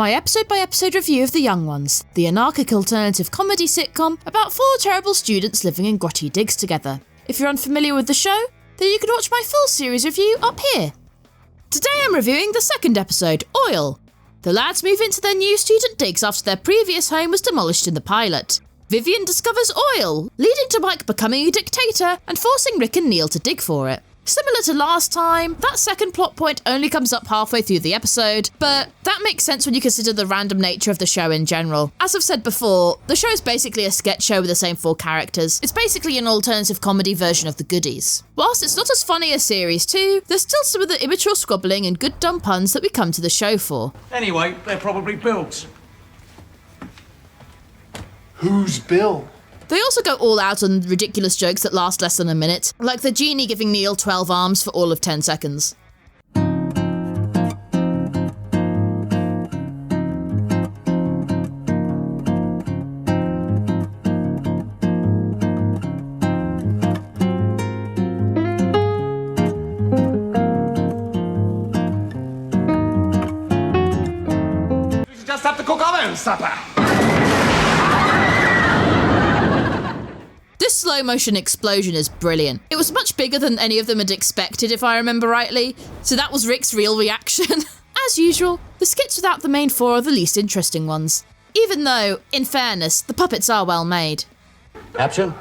my episode-by-episode review of The Young Ones, the anarchic alternative comedy sitcom about 4 terrible students living in grotty digs together. If you're unfamiliar with the show, then you can watch my full series review up here. Today I'm reviewing the second episode, Oil. The lads move into their new student digs after their previous home was demolished in the pilot. Vivian discovers oil, leading to Mike becoming a dictator and forcing Rick and Neil to dig for it. Similar to last time, that second plot point only comes up halfway through the episode, but that makes sense when you consider the random nature of the show in general. As I've said before, the show is basically a sketch show with the same 4 characters. It's basically an alternative comedy version of The Goodies. Whilst it's not as funny as Series 2, there's still some of the immature squabbling and good dumb puns that we come to the show for. Anyway, they're probably Bill's. Who's Bill? They also go all out on ridiculous jokes that last less than a minute, like the genie giving Neil 12 arms for all of 10 seconds. We just have to cook our own supper. This slow-motion explosion is brilliant. It was much bigger than any of them had expected, if I remember rightly, so that was Rick's real reaction. As usual, the skits without the main 4 are the least interesting ones, even though, in fairness, the puppets are well made. Action.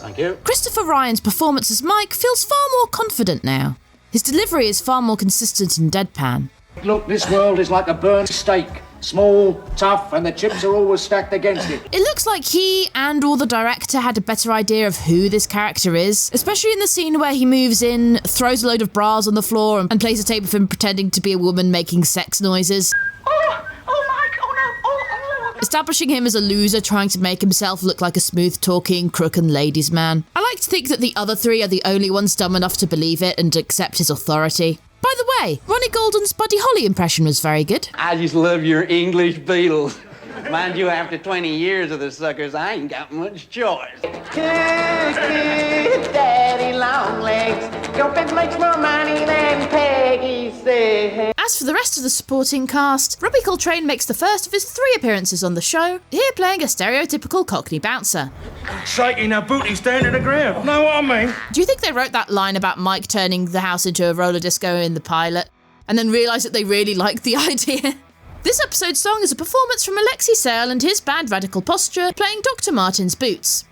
Thank you. Christopher Ryan's performance as Mike feels far more confident now. His delivery is far more consistent and deadpan. Look, this world is like a burnt steak. Small, tough, and the chips are always stacked against it. It looks like he and or the director had a better idea of who this character is, especially in the scene where he moves in, throws a load of bras on the floor, and plays a tape of him pretending to be a woman making sex noises. Establishing him as a loser trying to make himself look like a smooth-talking crook and ladies man. I like to think that the other 3 are the only ones dumb enough to believe it and accept his authority. By the way, Ronnie Golden's Buddy Holly impression was very good. I just love your English Beatles. Mind you, after 20 years of the suckers, I ain't got much choice. Daddy long legs, your bed makes more money than Peggy said. As for the rest of the supporting cast, Robbie Coltrane makes the first of his 3 appearances on the show, here playing a stereotypical Cockney bouncer. Shaking our booties down to the ground. Know what I mean? Do you think they wrote that line about Mike turning the house into a roller disco in the pilot, and then realised that they really liked the idea? This episode's song is a performance from Alexei Sale and his band Radical Posture playing Dr. Martin's Boots.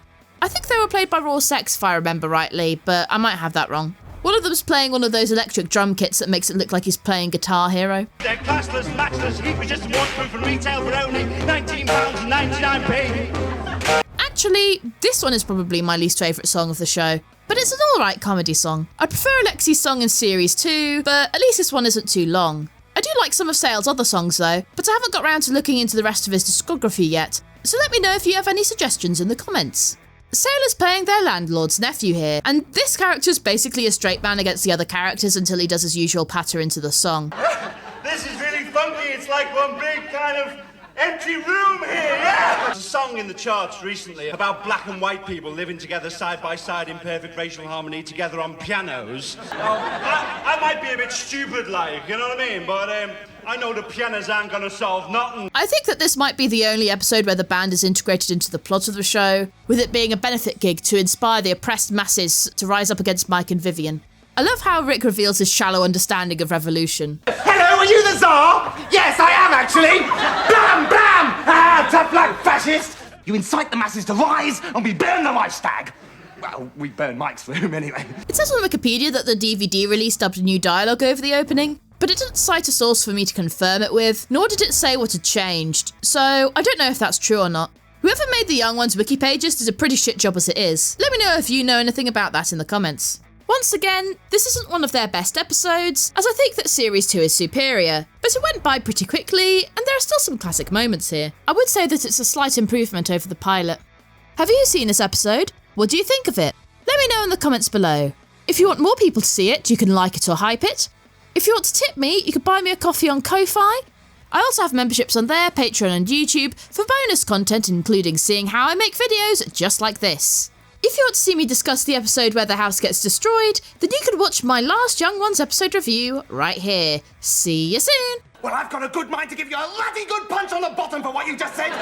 I think they were played by Raw Sex if I remember rightly, but I might have that wrong. One of them's playing one of those electric drum kits that makes it look like he's playing Guitar Hero. They're classless, matchless, heat resistant waterproof and retail for only £19.99p. Actually, this one is probably my least favourite song of the show, but it's an alright comedy song. I prefer Alexei's song in Series 2, but at least this one isn't too long. I do like some of Sale's other songs though, but I haven't got round to looking into the rest of his discography yet, so let me know if you have any suggestions in the comments. Sale is playing their landlord's nephew here, and this character is basically a straight man against the other characters until he does his usual patter into the song. This is really funky. It's like one big kind of empty room here, yeah? There's a song in the charts recently about black and white people living together side by side in perfect racial harmony together on pianos. I might be a bit stupid like, you know what I mean? But I know the pianos aren't gonna solve nothing. I think that this might be the only episode where the band is integrated into the plot of the show, with it being a benefit gig to inspire the oppressed masses to rise up against Mike and Vivian. I love how Rick reveals his shallow understanding of revolution. Hello, are you the Tsar? Yes, I am actually. Blam, blam! Ah, tough luck, fascist! You incite the masses to rise, and we burn the Reichstag. Well, we burn Mike's room anyway. It says on Wikipedia that the DVD release dubbed a new dialogue over the opening, but it didn't cite a source for me to confirm it with, nor did it say what had changed, so I don't know if that's true or not. Whoever made the Young Ones wiki pages did a pretty shit job as it is. Let me know if you know anything about that in the comments. Once again, this isn't one of their best episodes, as I think that Series 2 is superior, but it went by pretty quickly, and there are still some classic moments here. I would say that it's a slight improvement over the pilot. Have you seen this episode? What do you think of it? Let me know in the comments below. If you want more people to see it, you can like it or hype it. If you want to tip me, you can buy me a coffee on Ko-Fi. I also have memberships on there, Patreon and YouTube for bonus content, including seeing how I make videos just like this. If you want to see me discuss the episode where the house gets destroyed, then you can watch my last Young Ones episode review right here. See you soon! Well, I've got a good mind to give you a bloody good punch on the bottom for what you just said.